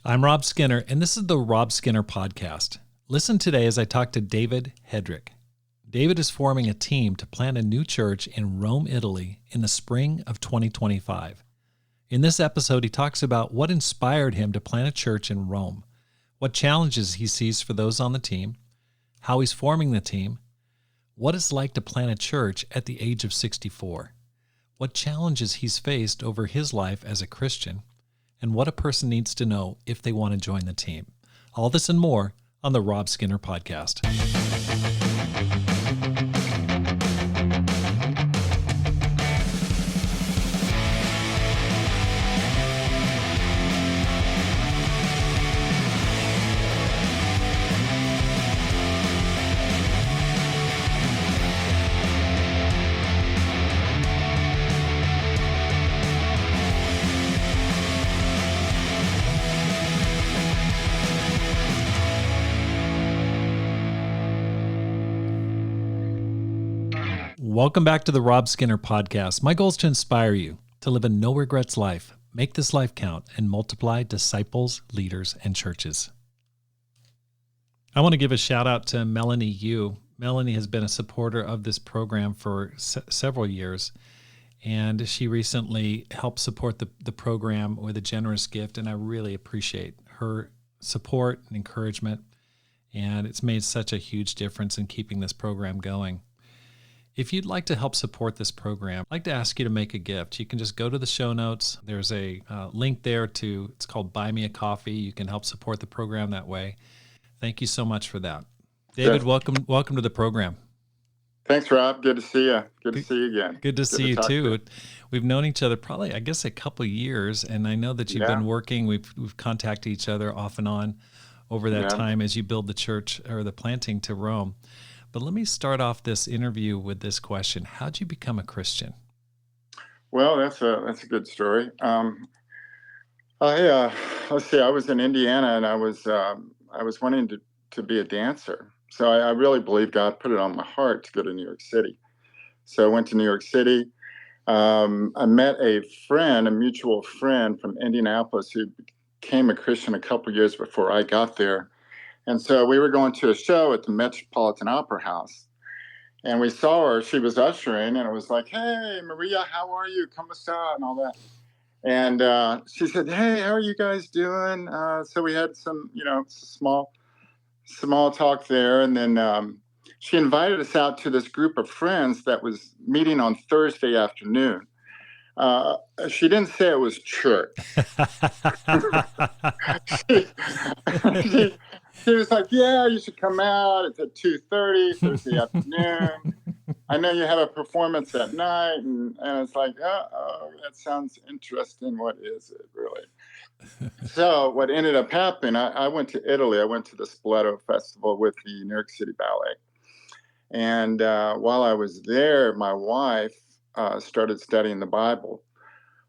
I'm Rob Skinner, and this is the Rob Skinner Podcast. Listen today as I talk to David Hedrick. David is forming a team to plant a new church in Rome, Italy in the spring of 2025. In this episode, he talks about what inspired him to plant a church in Rome, what challenges he sees for those on the team, how he's forming the team, what it's like to plant a church at the age of 64, what challenges he's faced over his life as a Christian, and what a person needs to know if they want to join the team. All this and more on the Rob Skinner Podcast. Welcome back to the Rob Skinner Podcast. My goal is to inspire you to live a no-regrets life, make this life count, and multiply disciples, leaders, and churches. I want to give a shout out to Melanie Yu. Melanie has been a supporter of this program for several years, and she recently helped support the program with a generous gift, and I really appreciate her support and encouragement, and it's made such a huge difference in keeping this program going. If you'd like to help support this program, I'd like to ask you to make a gift. You can just go to the show notes. There's a link there to, it's called Buy Me a Coffee. You can help support the program that way. Thank you so much for that. David, welcome to the program. Thanks, Rob. Good to see you. Good to see you again. Good to see you too. We've known each other probably, I guess, a couple of years, and I know that you've been working. We've contacted each other off and on over that time as you build the church or the planting to Rome. But let me start off this interview with this question: how'd you become a Christian? Well, that's a good story. Let's see. I was in Indiana, and I was wanting to be a dancer. So I really believe God put it on my heart to go to New York City. So I went to New York City. I met a mutual friend from Indianapolis who became a Christian a couple years before I got there. And so we were going to a show at the Metropolitan Opera House, and we saw her. She was ushering, and it was like, "Hey, Maria, how are you? ¿Cómo está?" and all that. And she said, "Hey, how are you guys doing?" So we had some, small talk there, and then she invited us out to this group of friends that was meeting on Thursday afternoon. She didn't say it was church. She was like, "Yeah, you should come out. It's at 2:30 Thursday afternoon. I know you have a performance at night." And it's like, oh, that sounds interesting. What is it, really? So what ended up happening, I went to Italy. I went to the Spoleto Festival with the New York City Ballet. And while I was there, my wife started studying the Bible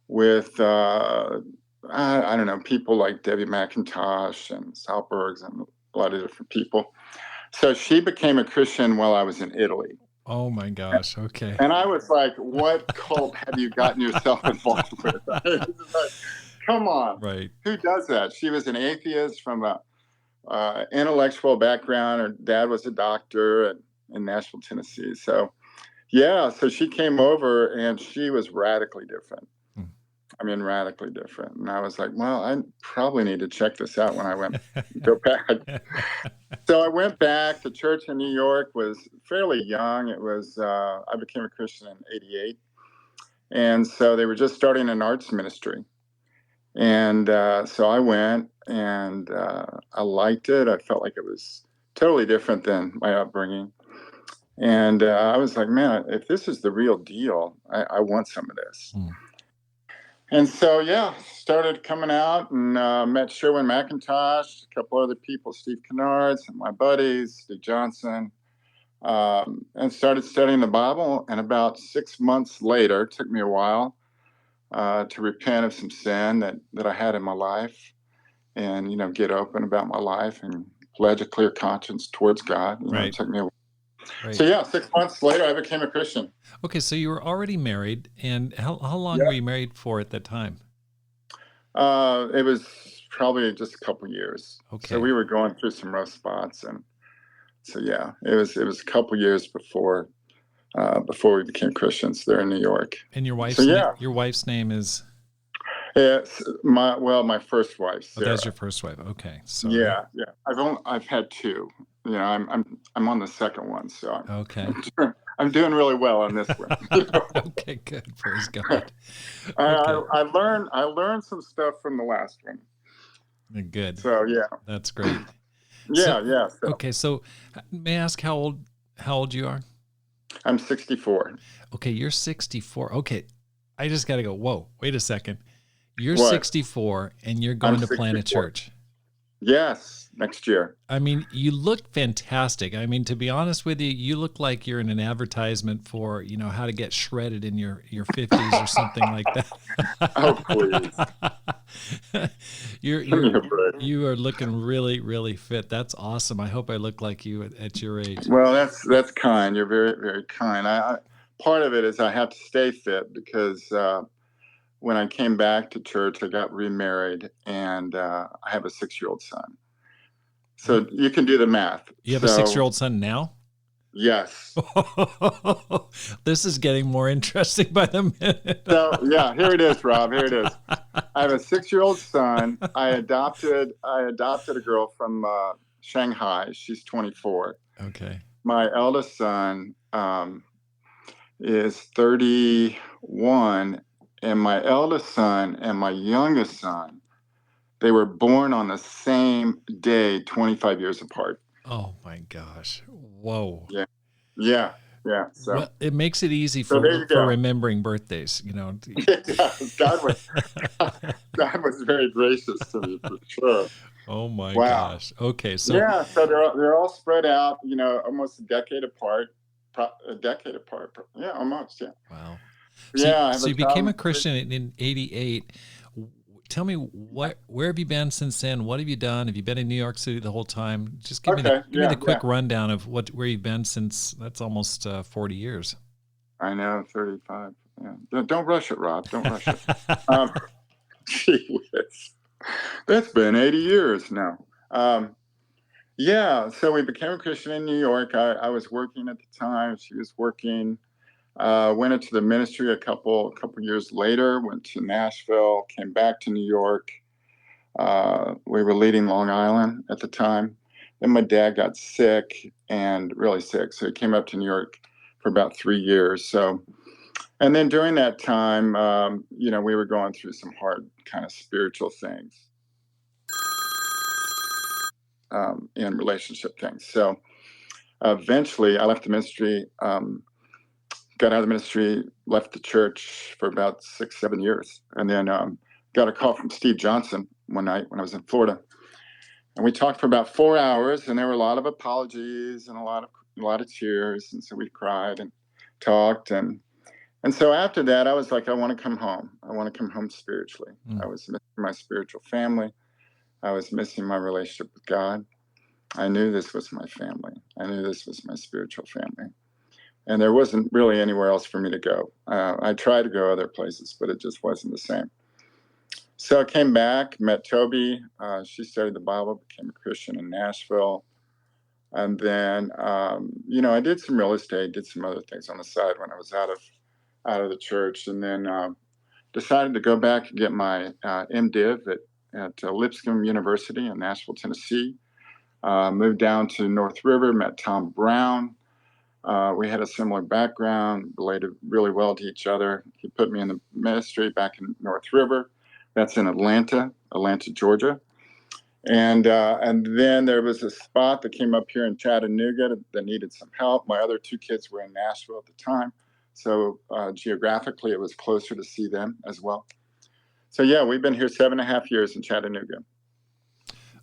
with I don't know, people like Debbie McIntosh and Salbergs and a lot of different people. So she became a Christian while I was in Italy. Oh my gosh. Okay. And I was like, what cult have you gotten yourself involved with? Like, come on. Right. Who does that? She was an atheist from a intellectual background. Her dad was a doctor in Nashville, Tennessee. So so she came over and she was radically different. Radically different. And I was like, well, I probably need to check this out when I go back. So I went back. The church in New York was fairly young. It was, I became a Christian in 88. And so they were just starting an arts ministry. And so I went and I liked it. I felt like it was totally different than my upbringing. And I was like, man, if this is the real deal, I want some of this. And so, started coming out and met Sherwin McIntosh, a couple other people, Steve Kennards, and my buddies, Steve Johnson, and started studying the Bible. And about 6 months later, it took me a while to repent of some sin that I had in my life and, get open about my life and pledge a clear conscience towards God. It took me a while. Right. So 6 months later, I became a Christian. Okay, so you were already married, and how long were you married for at that time? It was probably just a couple years. Okay. So we were going through some rough spots, and so yeah, it was a couple years before we became Christians there in New York. And your So yeah, your wife's name is? it's my first wife, Oh, Sarah. that's your first wife. Okay, sorry. Yeah, yeah. I've had two. You know, I'm on the second one, so Okay. I'm doing really well on this one. Okay, good. Praise God. I learned some stuff from the last one. Good. So yeah, That's great. yeah, yeah. So Okay, so may I ask how old you are? I'm 64. Okay, you're 64. Okay, I just got to go. Whoa, wait a second. You're What? 64 and you're going I'm to plant a 64. church. Yes, next year. I mean, you look fantastic. I mean, to be honest with you, you look like you're in an advertisement for, how to get shredded in your 50s or something like that. Oh, please. You are looking really, really fit. That's awesome. I hope I look like you at your age. Well, that's kind. You're very, very kind. Part of it is I have to stay fit because when I came back to church, I got remarried, and I have a 6-year-old son. So you can do the math. You have a 6-year-old son now? Yes. This is getting more interesting by the minute. So yeah, here it is, Rob. Here it is. I have a 6-year-old son. I adopted a girl from Shanghai. She's 24. Okay. My eldest son is 31. And my eldest son and my youngest son, they were born on the same day, 25 years apart. Oh my gosh. Whoa. Yeah. Yeah. Yeah. So well, it makes it easy for remembering birthdays, God was very gracious to me for sure. Oh my gosh. Okay. So yeah, so they're all spread out, almost a decade apart. Yeah, almost. Yeah. Wow. Yeah. So you became a Christian in 88. Tell me where have you been since then? What have you done? Have you been in New York City the whole time? Just give me the quick rundown of where you've been since. That's almost 40 years. I know, 35. Yeah. Don't rush it, Rob. Don't rush it. Gee whiz. That's been 80 years now. Yeah, so we became a Christian in New York. I was working at the time. She was working. Went into the ministry a couple years later, went to Nashville, came back to New York. We were leading Long Island at the time. Then my dad got sick, and really sick. So he came up to New York for about 3 years. So, and then during that time, we were going through some hard kind of spiritual things, and relationship things. So eventually I left the ministry, got out of the ministry, left the church for about 6-7 years, and then got a call from Steve Johnson one night when I was in Florida, and we talked for about 4 hours, and there were a lot of apologies and a lot of tears, and so we cried and talked, and so after that, I was like, I want to come home. I want to come home spiritually. I was missing my spiritual family. I was missing my relationship with God. I knew this was my family. I knew this was my spiritual family. And there wasn't really anywhere else for me to go. I tried to go other places, but it just wasn't the same. So I came back, met Toby. She studied the Bible, became a Christian in Nashville. And then, I did some real estate, did some other things on the side when I was out of the church. And then decided to go back and get my MDiv at Lipscomb University in Nashville, Tennessee. Moved down to North River, met Tom Brown. We had a similar background, related really well to each other. He put me in the ministry back in North River. That's in Atlanta, Georgia. And then there was a spot that came up here in Chattanooga that needed some help. My other 2 kids were in Nashville at the time. So geographically, it was closer to see them as well. So yeah, we've been here 7.5 years in Chattanooga.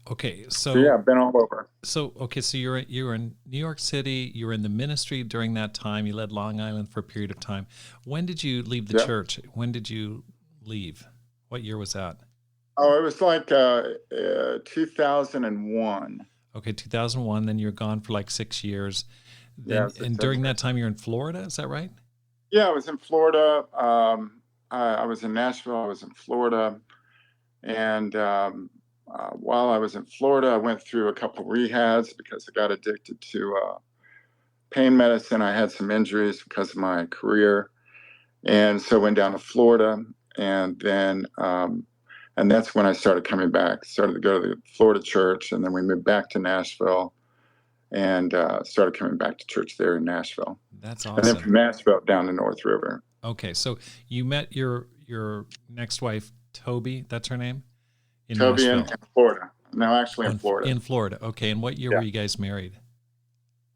Okay, so yeah, I've been all over. So you're in New York City. You were in the ministry during that time. You led Long Island for a period of time. When did you leave the church? When did you leave? What year was that? Oh, it was like 2001. Okay, 2001. Then you were gone for like 6 years. Then, and during that time, you're in Florida. Is that right? Yeah, I was in Florida. I was in Nashville. I was in Florida, and while I was in Florida, I went through a couple rehabs because I got addicted to pain medicine. I had some injuries because of my career, and so went down to Florida, and then and that's when I started coming back. Started to go to the Florida church, and then we moved back to Nashville, and started coming back to church there in Nashville. That's And then from awesome. Nashville down to North River. Okay, so you met your next wife, Toby, that's her name, in Toby Nashville. in Florida. No, actually Oh, in Florida. in Florida. Okay, and what year were you guys married?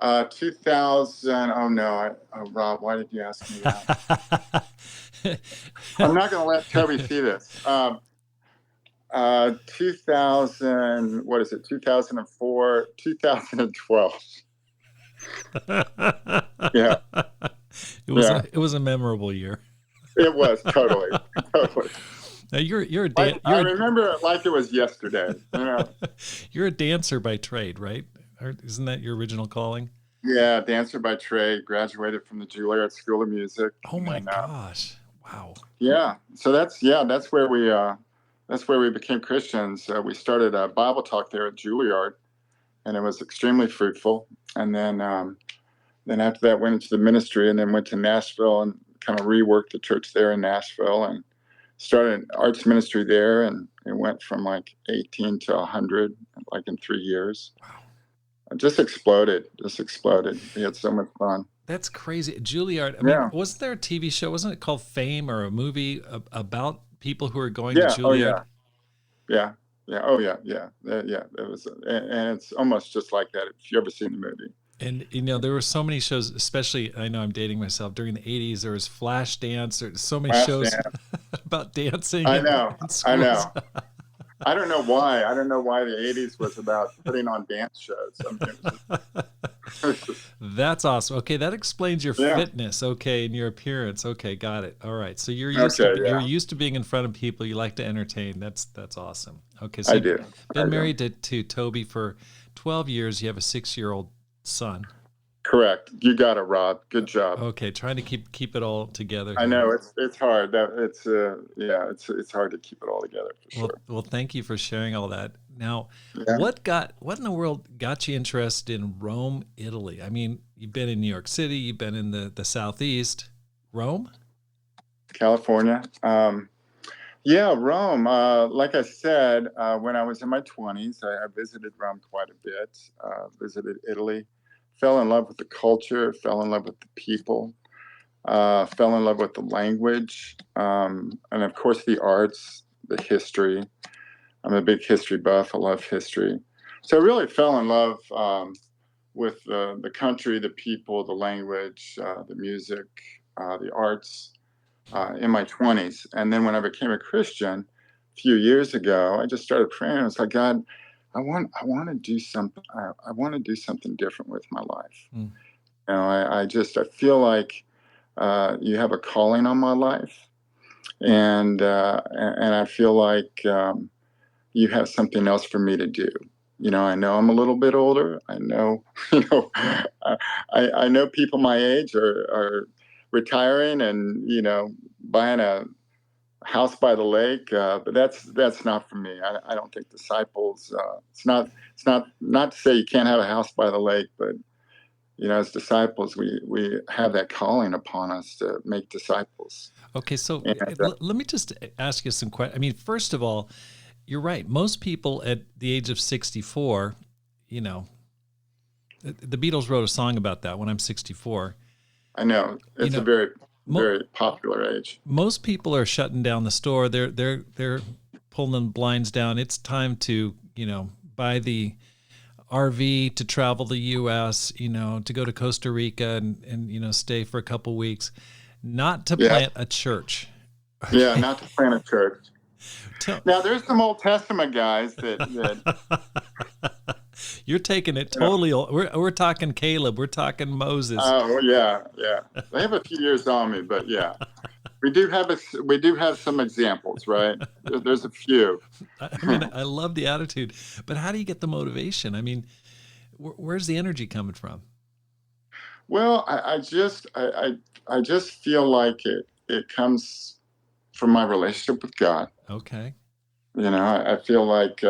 2000. Oh no, Rob, why did you ask me that? I'm not going to let Toby see this. 2000. What is it? 2004, 2012. Yeah, It was a memorable year. It was totally. Now you're a I remember it like it was yesterday. You're a dancer by trade, right? Isn't that your original calling? Yeah, dancer by trade. Graduated from the Juilliard School of Music. Oh my gosh! Wow. Yeah, so that's where we became Christians. We started a Bible talk there at Juilliard, and it was extremely fruitful. And then after that, went into the ministry, and then went to Nashville and kind of reworked the church there in Nashville, and started an arts ministry there, and it went from like 18 to 100, like in 3 years. Wow. It just exploded. We had so much fun. That's crazy. Juilliard, I mean, wasn't there a TV show? Wasn't it called Fame, or a movie about people who are going to Juilliard? Yeah. Oh, yeah. It was, and it's almost just like that if you ever seen the movie. And, there were so many shows, especially, I know I'm dating myself, during the 80s, there was Flashdance. There's so many shows about dancing. I know. I don't know why. The 80s was about putting on dance shows. That's awesome. Okay, that explains your fitness. Okay, and your appearance. Okay, got it. All right. So you're used to being in front of people. You like to entertain. That's awesome. Okay, so you've been married to Toby for 12 years. You have a 6-year-old son. Correct. You got it, Rob. Good job. Okay, trying to keep it all together. I know it's hard. It's hard to keep it all together for sure. Well, thank you for sharing all that. Now, what in the world got you interested in Rome, Italy? I mean, you've been in New York City, you've been in the Southeast. Rome? California. Rome. Like I said, when I was in my 20s, I visited Rome quite a bit. Visited Italy. Fell in love with the culture, fell in love with the people, fell in love with the language, and of course the arts, the history. I'm a big history buff. I love history. So I really fell in love with the country, the people, the language, the music, the arts in my 20s. And then when I became a Christian a few years ago, I just started praying. I was like, God, I want to do something. I want to do something different with my life. I feel like you have a calling on my life, and I feel like you have something else for me to do. I know I'm a little bit older. I know, I know people my age are retiring and buying a house by the lake, but that's not for me. I don't think disciples. It's not to say you can't have a house by the lake, but as disciples, we have that calling upon us to make disciples. Okay, so let me just ask you some questions. I mean, first of all, you're right. Most people at the age of 64, the Beatles wrote a song about that. When I'm 64, I know it's a very popular age. Most people are shutting down the store. They're pulling the blinds down. It's time to buy the RV to travel the U.S. To go to Costa Rica and stay for a couple weeks, not to plant a church. Yeah, not to plant a church. Now there's some Old Testament guys that You're taking it totally. We're talking Caleb. We're talking Moses. Oh yeah. They have a few years on me, but yeah, we do have some examples, right? There's a few. I mean, I love the attitude, but how do you get the motivation? I mean, where's the energy coming from? Well, I just feel like it comes from my relationship with God. Okay. I feel like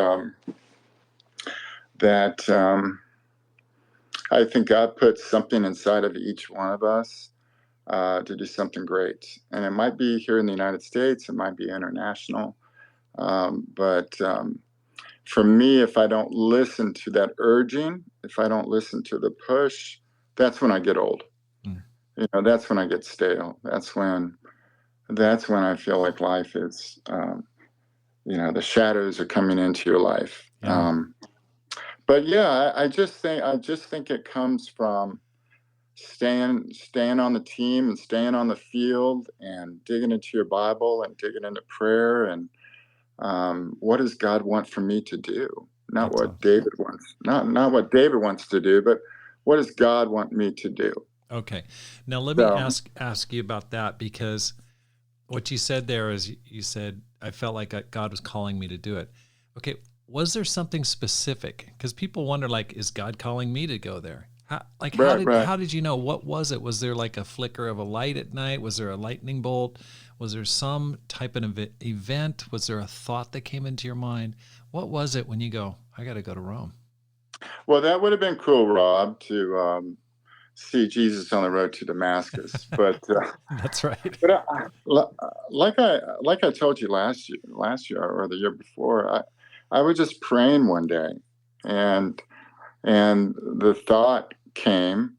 that I think God put something inside of each one of us to do something great. And it might be here in the United States, it might be international. But for me, if I don't listen to that urging, if I don't listen to the push, that's when I get old. Mm. That's when I get stale. That's when I feel like life is, the shadows are coming into your life. Yeah. But yeah, I just think it comes from staying on the team and staying on the field and digging into your Bible and digging into prayer and what does God want for me to do? Not That's what awesome. David wants, not what David wants to do, but what does God want me to do? Okay. Now let me So ask you about that, because what you said there is you said, I felt like God was calling me to do it. Okay. Was there something specific? Because people wonder, like, is God calling me to go there? How right, did right. how did you know? What was it? Was there like a flicker of a light at night? Was there a lightning bolt? Was there some type of event? Was there a thought that came into your mind? What was it when you go, I got to go to Rome? Well, that would have been cool, Rob, to see Jesus on the road to Damascus. But That's right. but like I told you last year or the year before, I was just praying one day, and the thought came,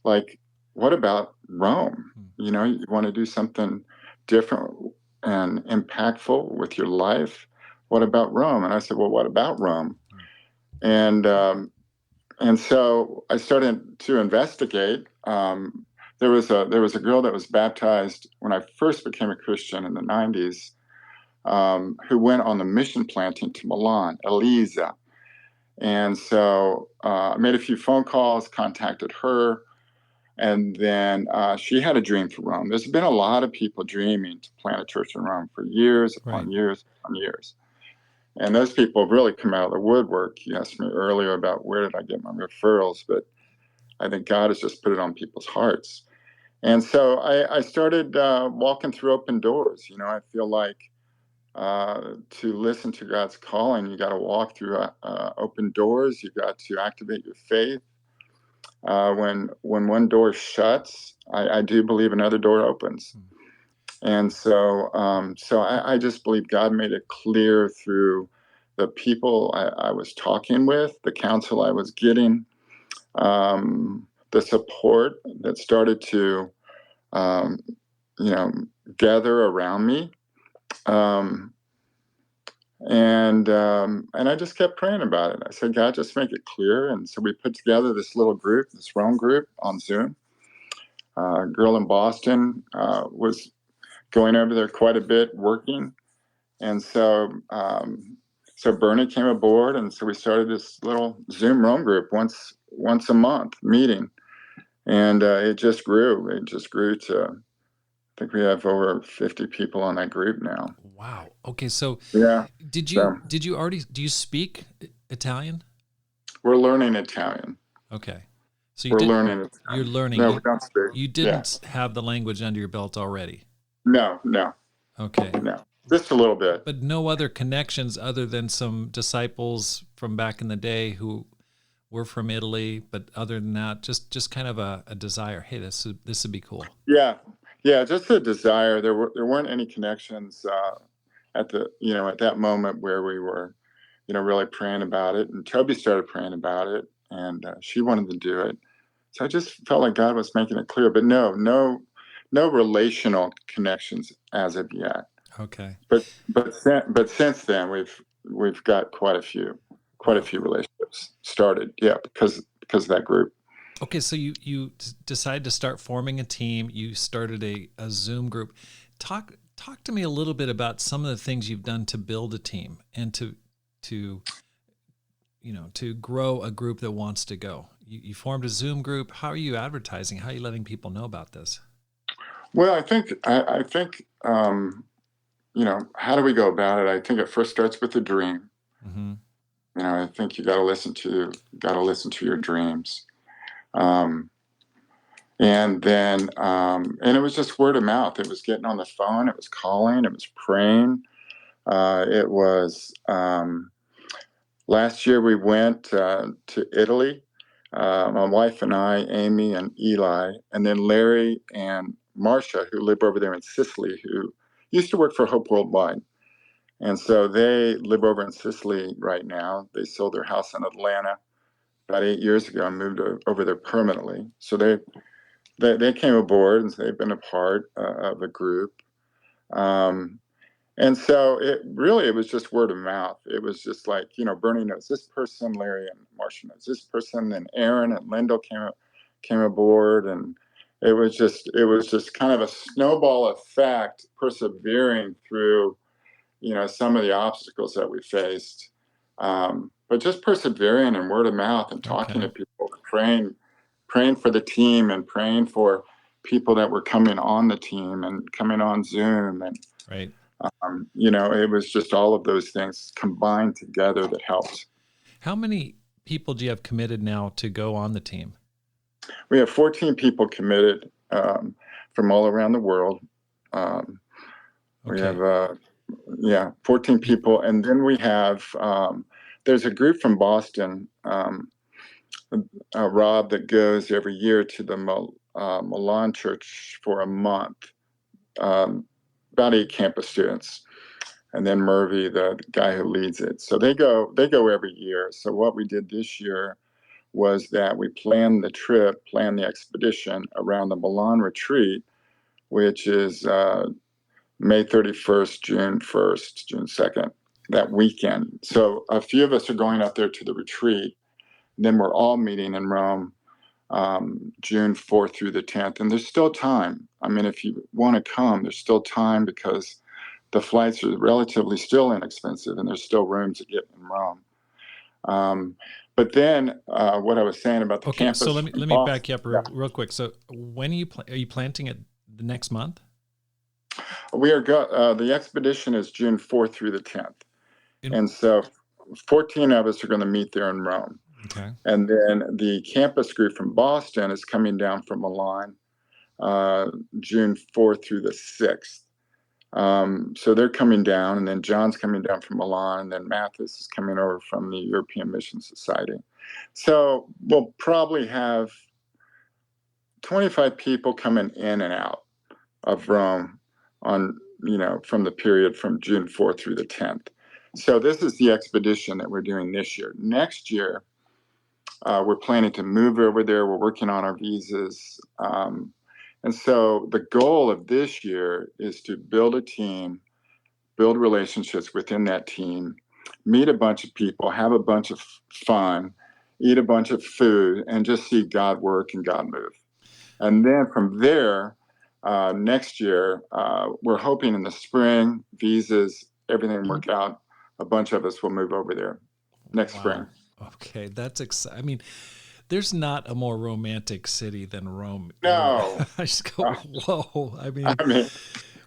like, what about Rome? You want to do something different and impactful with your life. What about Rome? And I said, well, what about Rome? And so I started to investigate. There was a girl that was baptized when I first became a Christian in the '90s, who went on the mission planting to Milan, Elisa. And so I made a few phone calls, contacted her, and then she had a dream for Rome. There's been a lot of people dreaming to plant a church in Rome for years Right. upon years upon years. And those people have really come out of the woodwork. You asked me earlier about where did I get my referrals, but I think God has just put it on people's hearts. And so I started walking through open doors. I feel like to listen to God's calling, you got to walk through open doors. You got to activate your faith. When one door shuts, I do believe another door opens. And so I just believe God made it clear through the people I was talking with, the counsel I was getting, the support that started to, um, gather around me. Um, and I just kept praying about it. I said, God, just make it clear. And so we put together this little group, this Rome group on Zoom. A girl in Boston was going over there quite a bit, working. And so Bernie came aboard, and so we started this little Zoom Rome group once a month meeting, and it just grew. It just grew to, I think we have over 50 people on that group now. Wow. Okay. So Yeah. did So you already, do you speak Italian? we're learning Italian. Okay. So We're learning you're Italian. learning. No, we don't speak. You Yeah. didn't have the language under your belt already. No, no, Okay. no. Just a little bit. But no other connections other than some disciples from back in the day who were from Italy. But other than that, just kind of a desire. Hey, this would be cool. Yeah. Yeah. Just a desire. There weren't any connections at that moment where we were, really praying about it. And Toby started praying about it, and she wanted to do it. So I just felt like God was making it clear, but no relational connections as of yet. Okay. But since then we've got quite a few Wow. relationships started. Yeah, because of that group. Okay, so you decided to start forming a team. You started a Zoom group. Talk to me a little bit about some of the things you've done to build a team and to to grow a group that wants to go. You formed a Zoom group. How are you advertising? How are you letting people know about this? Well, I think how do we go about it? I think it first starts with a dream. Mm-hmm. I think you got to listen to your dreams. Um, and then and it was just word of mouth. It was getting on the phone. It was calling. It was praying. It was last year we went to Italy. My wife and I, Amy and Eli, and then Larry and Marcia, who live over there in Sicily, who used to work for Hope Worldwide. And so they live over in Sicily right now. They sold their house in Atlanta about 8 years ago and moved over there permanently. So they came aboard, and they've been a part of a group. And so it was just word of mouth. It was just like, Bernie knows this person, Larry and Marcia knows this person, and Aaron and Lyndall came aboard, and it was just kind of a snowball effect, persevering through, some of the obstacles that we faced. But just persevering and word of mouth and talking to people, praying for the team and praying for people that were coming on the team and coming on Zoom. And, right. It was just all of those things combined together that helped. How many people do you have committed now to go on the team? We have 14 people committed from all around the world. We have 14 people. And then we have, there's a group from Boston, Rob, that goes every year to the Milan church for a month, about 8 campus students. And then Murphy, the guy who leads it. So they go every year. So what we did this year was that we planned the expedition around the Milan retreat, which is May 31st, June 1st, June 2nd, that weekend. So a few of us are going out there to the retreat. Then we're all meeting in Rome, June 4th through the 10th. And there's still time. I mean, if you want to come, there's still time, because the flights are relatively still inexpensive, and there's still room to get in Rome. But then what I was saying about the campus. So let me back you up real quick. So when are you planting it the next month? We are the expedition is June 4th through the 10th. And so 14 of us are going to meet there in Rome. Okay. And then the campus group from Boston is coming down from Milan June 4th through the 6th. So they're coming down, and then John's coming down from Milan, and then Mathis is coming over from the European Mission Society. So we'll probably have 25 people coming in and out of Rome on, from the period from June 4th through the 10th. So this is the expedition that we're doing this year. Next year, we're planning to move over there. We're working on our visas. And so the goal of this year is to build a team, build relationships within that team, meet a bunch of people, have a bunch of fun, eat a bunch of food, and just see God work and God move. And then from there, next year, we're hoping in the spring, visas, everything work out, a bunch of us will move over there next spring. Okay, that's exciting. I mean, there's not a more romantic city than Rome. No. I just go, whoa. I mean,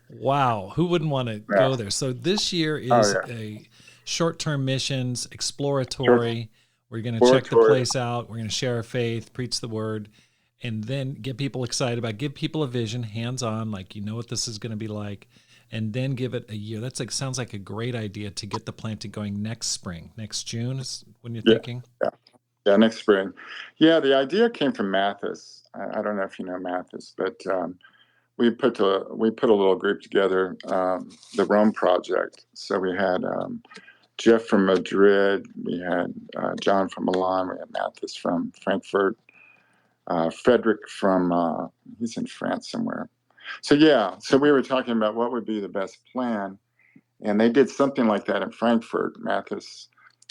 wow. Who wouldn't want to go there? So this year is a short-term missions, exploratory. We're going to check the place out. We're going to share our faith, preach the word, and then get people excited about, give people a vision, hands-on, like, what this is going to be like, and then give it a year. That's sounds like a great idea to get the planting going next spring. Next June is when you're thinking? Yeah, next spring. Yeah, the idea came from Mathis. I don't know if you know Mathis, but we put a little group together, the Rome Project. So we had Jeff from Madrid, we had John from Milan, we had Mathis from Frankfurt, Frederick from he's in France somewhere. So we were talking about what would be the best plan, and they did something like that in Frankfurt. Mathis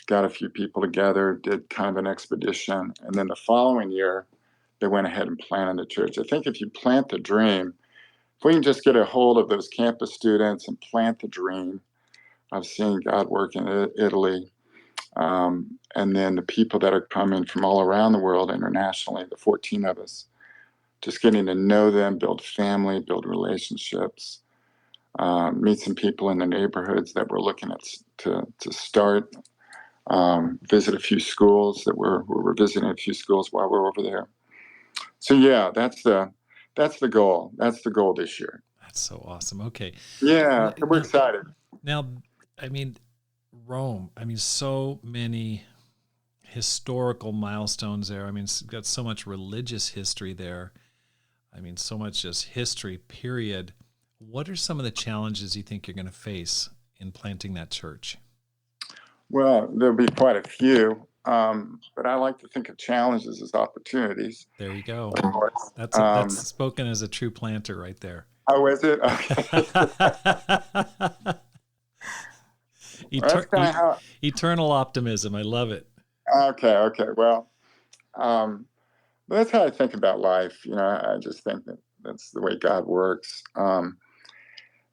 got a few people together, did kind of an expedition, and then the following year, they went ahead and planted the church. I think if you plant the dream, if we can just get a hold of those campus students and plant the dream of seeing God work in Italy, and then the people that are coming from all around the world internationally, the 14 of us, just getting to know them, build family, build relationships, meet some people in the neighborhoods that we're looking at to start. Visit a few schools that we're visiting a few schools while we're over there. So that's the goal. That's the goal this year. That's so awesome. Okay. Yeah, we're excited. Now, I mean, Rome, I mean, so many historical milestones there. I mean, it's got so much religious history there. I mean, so much just history, period. What are some of the challenges you think you're going to face in planting that church? Well, there'll be quite a few, but I like to think of challenges as opportunities. There you go. Of course. That's spoken as a true planter right there. Oh, is it? Okay. That's kind of how. Eternal optimism. I love it. Okay. Well, um, that's how I think about life. I just think that that's the way God works.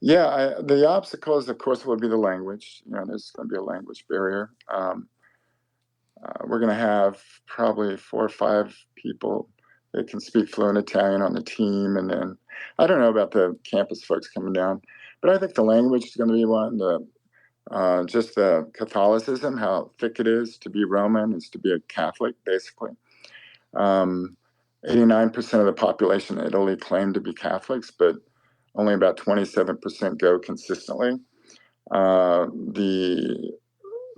The obstacles, of course, would be the language. There's going to be a language barrier. We're going to have probably 4 or 5 people that can speak fluent Italian on the team. And then I don't know about the campus folks coming down, but I think the language is going to be one. Just the Catholicism, how thick it is to be Roman, is to be a Catholic, basically. 89% of the population in Italy claim to be Catholics, but only about 27% go consistently.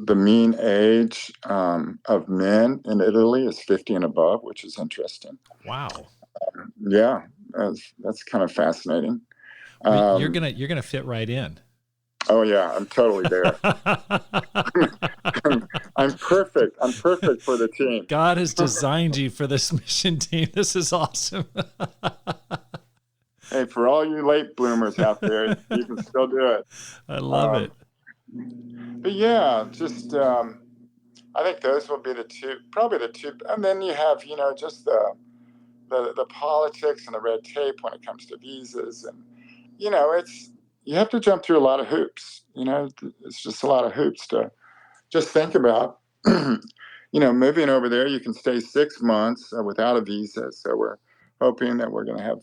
The mean age of men in Italy is 50 and above, which is interesting. Wow. Yeah, that's kind of fascinating. Well, you're gonna fit right in. Oh yeah, I'm totally there. I'm perfect. I'm perfect for the team. God has designed you for this mission team. This is awesome. Hey, for all you late bloomers out there, you can still do it. I love it. But yeah, just I think those will be probably the two. And then you have, just the politics and the red tape when it comes to visas, and you have to jump through a lot of hoops. It's just a lot of hoops to just think about. Moving over there, you can stay 6 months without a visa. So we're hoping that we're going to have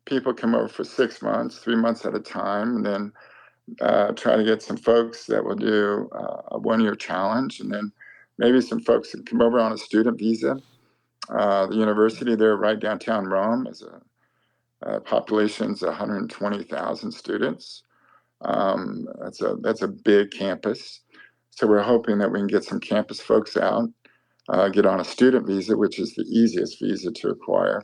people come over for 6 months, 3 months at a time, and then try to get some folks that will do a 1-year challenge, and then maybe some folks that come over on a student visa. The university there, right downtown Rome, is a population's 120,000 students. That's a big campus. So we're hoping that we can get some campus folks out, get on a student visa, which is the easiest visa to acquire.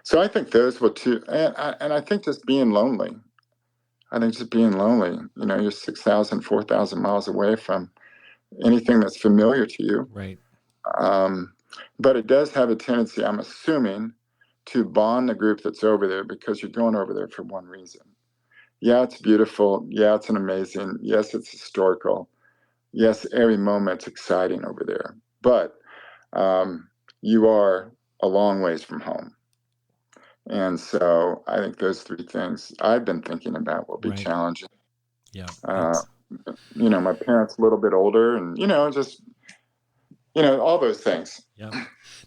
So I think those will too, and I think just being lonely. You're 6,000, 4,000 miles away from anything that's familiar to you. Right. But it does have a tendency, I'm assuming, to bond the group that's over there, because you're going over there for one reason. Yeah, it's beautiful. Yeah, it's amazing. Yes, it's historical. Yes, every moment's exciting over there. But you are a long ways from home. And so I think those 3 things I've been thinking about will be challenging. Yeah. My parents a little bit older, and, just, all those things. Yeah.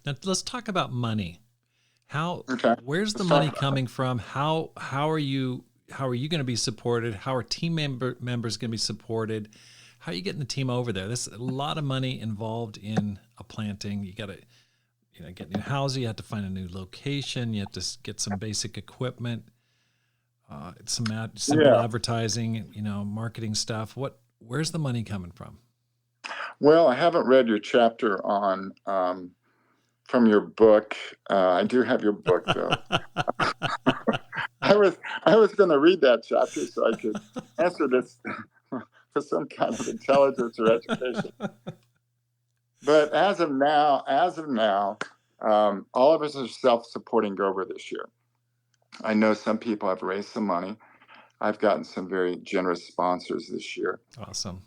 Now let's talk about money. Where's the Let's money coming from? How are you going to be supported? How are team members going to be supported? How are you getting the team over there? There's a lot of money involved in a planting. You got to get new housing. You have to find a new location. You have to get some basic equipment, some simple advertising, marketing stuff. Where's the money coming from? Well, I haven't read your chapter on from your book. I do have your book, though. I was going to read that chapter so I could answer this for some kind of intelligence or education. But as of now, all of us are self-supporting Go-Over this year. I know some people have raised some money. I've gotten some very generous sponsors this year. Awesome.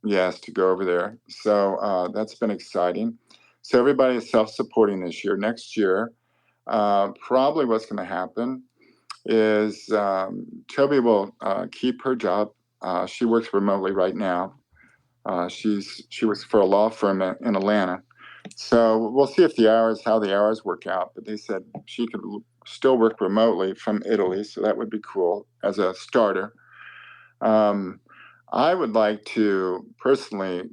Yes, to go over there. So that's been exciting. So everybody is self-supporting this year. Next year, probably what's going to happen is Toby will keep her job. She works remotely right now. She works for a law firm in Atlanta. So we'll see how the hours work out. But they said she could still work remotely from Italy, so that would be cool as a starter. I would like to personally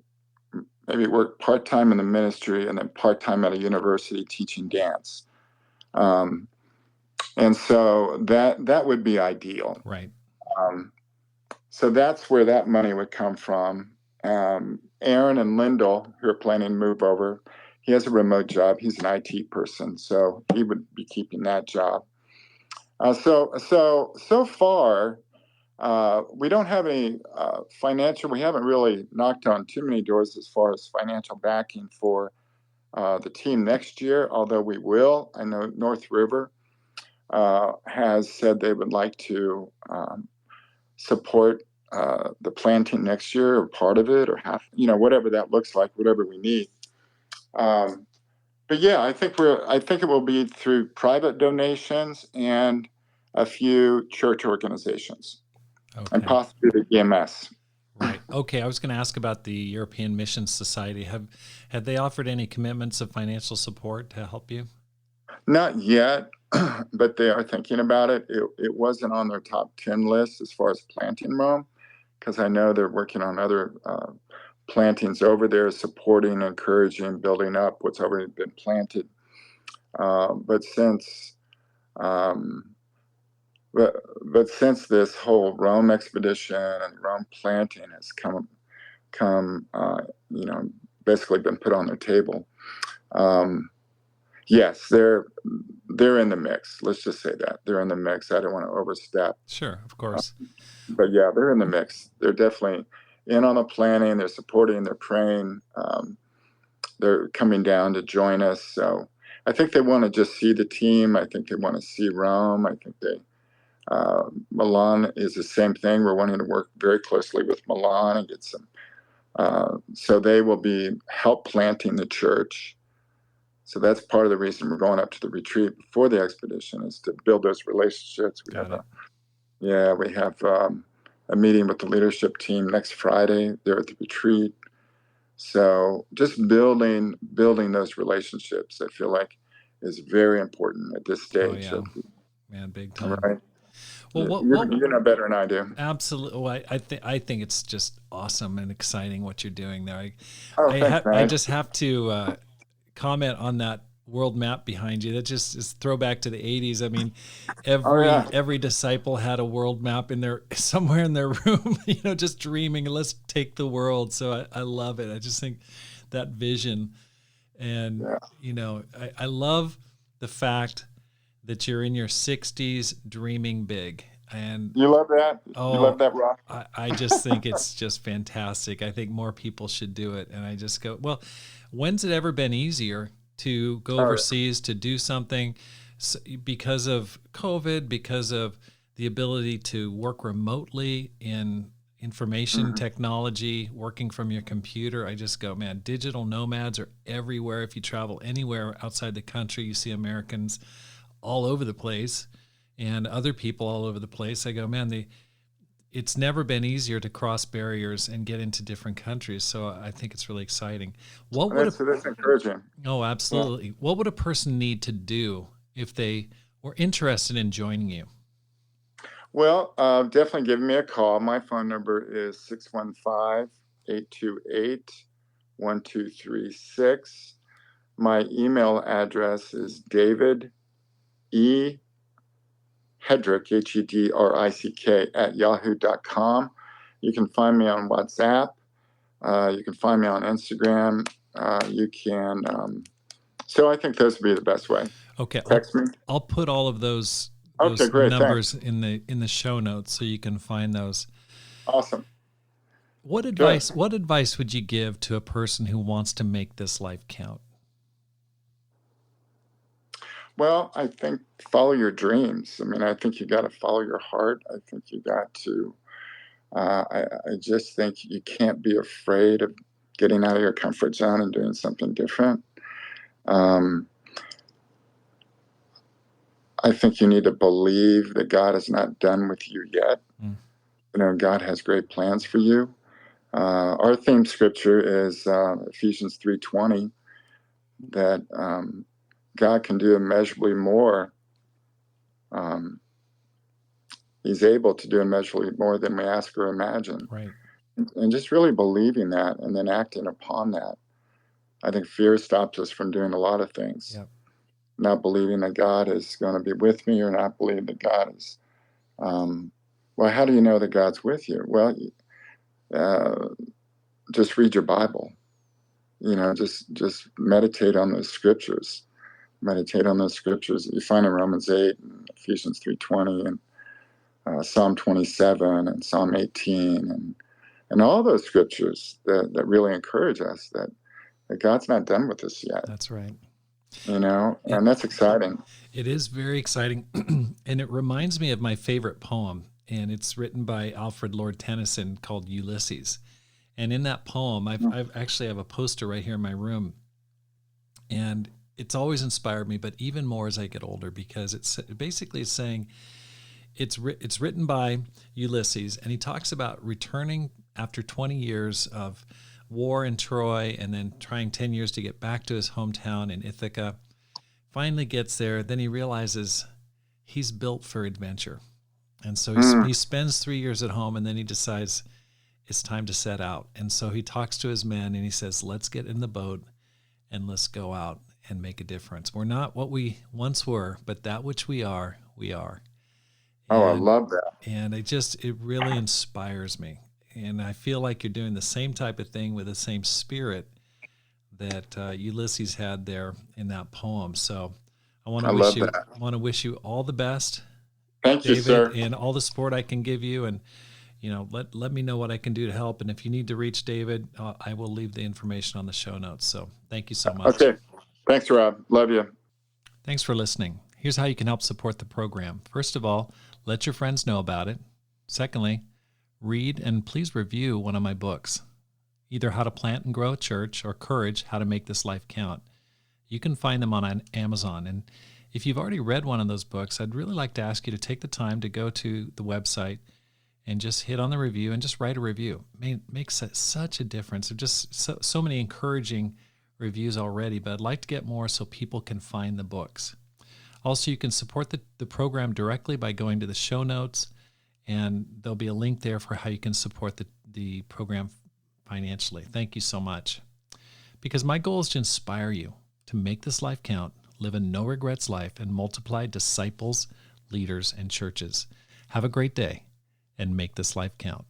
maybe work part-time in the ministry and then part-time at a university teaching dance. And so that would be ideal. Right. So that's where that money would come from. Aaron and Lyndall, who are planning to move over, he has a remote job. He's an IT person, so he would be keeping that job. So far, we don't have any financial. We haven't really knocked on too many doors as far as financial backing for the team next year. Although we will. I know North River has said they would like to support the planting next year, or part of it, or half. Whatever that looks like, whatever we need. But yeah, I think it will be through private donations and a few church organizations, and possibly the EMS. Right. Okay. I was going to ask about the European Mission Society. Have they offered any commitments of financial support to help you? Not yet, but they are thinking about it. It wasn't on their top 10 list as far as planting Rome, because I know they're working on other plantings over there, supporting, encouraging, building up what's already been planted. But since this whole Rome expedition and Rome planting has come, basically been put on their table. Yes, they're in the mix. Let's just say that they're in the mix. I don't want to overstep. Sure, of course. But yeah, they're in the mix. They're definitely in on the planning. They're supporting. They're praying. They're coming down to join us. So I think they want to just see the team. I think they want to see Rome. I think Milan is the same thing. We're wanting to work very closely with Milan and get some. So they will be help planting the church. So that's part of the reason we're going up to the retreat before the expedition, is to build those relationships. We have a meeting with the leadership team next Friday there at the retreat. So just building those relationships, I feel like, is very important at this stage. Oh, yeah. Man, big time. Right. Well, you know better than I do. Absolutely. Well, I think it's just awesome and exciting what you're doing there. Thanks, I just have to comment on that world map behind you. That just is throwback to the 80s. I mean, every disciple had a world map somewhere in their room, just dreaming, let's take the world. So I love it. I just think that vision, and I love the fact that you're in your 60s dreaming big. And you love that. You love that, Rob. I just think it's just fantastic. I think more people should do it. And I just go, well, when's it ever been easier to go overseas to do something because of COVID, because of the ability to work remotely in information technology, working from your computer? I just go, man, digital nomads are everywhere. If you travel anywhere outside the country, you see Americans all over the place and other people all over the place. I go, man, it's never been easier to cross barriers and get into different countries. So I think it's really exciting. That's encouraging. Oh, absolutely. Yeah. What would a person need to do if they were interested in joining you? Well, definitely give me a call. My phone number is 615-828-1236. My email address is David E. Hedrick, Hedrick, @yahoo.com. You can find me on WhatsApp. You can find me on Instagram. You can. So I think those would be the best way. Okay. Text me. I'll put all of those great, numbers in the show notes so you can find those. Awesome. What advice would you give to a person who wants to make this life count? Well, I think follow your dreams. I mean, I think you got to follow your heart. I think you got to, I just think you can't be afraid of getting out of your comfort zone and doing something different. I think you need to believe that God is not done with you yet. God has great plans for you. Our theme scripture is Ephesians 3:20, that God can do immeasurably more. He's able to do immeasurably more than we ask or imagine. Right. And just really believing that and then acting upon that. I think fear stops us from doing a lot of things. Yep. Not believing that God is going to be with me, or not believing that God is Well, how do you know that God's with you? Well, uh, just read your Bible. Just meditate on those scriptures. Meditate on those scriptures that you find in Romans 8 and Ephesians 3:20 and Psalm 27 and Psalm 18 and all those scriptures that really encourage us that God's not done with us yet. That's right. And that's exciting. It is very exciting. And it reminds me of my favorite poem, and it's written by Alfred Lord Tennyson called Ulysses. And in that poem, I've actually have a poster right here in my room, and it's always inspired me, but even more as I get older, because it's basically saying it's written by Ulysses, and he talks about returning after 20 years of war in Troy and then trying 10 years to get back to his hometown in Ithaca. Finally gets there, then he realizes he's built for adventure. And so he spends 3 years at home, and then he decides it's time to set out. And so he talks to his men and he says, let's get in the boat and let's go out and make a difference. We're not what we once were, but that which we are, we are. Oh, I love that. And it really inspires me. And I feel like you're doing the same type of thing with the same spirit that Ulysses had there in that poem. So I want to wish you all the best. Thank you, David, sir. and all the support I can give you. And let me know what I can do to help. And if you need to reach David, I will leave the information on the show notes. So thank you so much. Okay. Thanks, Rob. Love you. Thanks for listening. Here's how you can help support the program. First of all, let your friends know about it. Secondly, read and please review one of my books, either How to Plant and Grow a Church or Courage, How to Make This Life Count. You can find them on Amazon. And if you've already read one of those books, I'd really like to ask you to take the time to go to the website and just hit on the review and just write a review. It makes such a difference. There's just so many encouraging reviews already, but I'd like to get more so people can find the books. Also, you can support the program directly by going to the show notes, and there'll be a link there for how you can support the program financially. Thank you so much. Because my goal is to inspire you to make this life count, live a no regrets life, and multiply disciples, leaders, and churches. Have a great day and make this life count.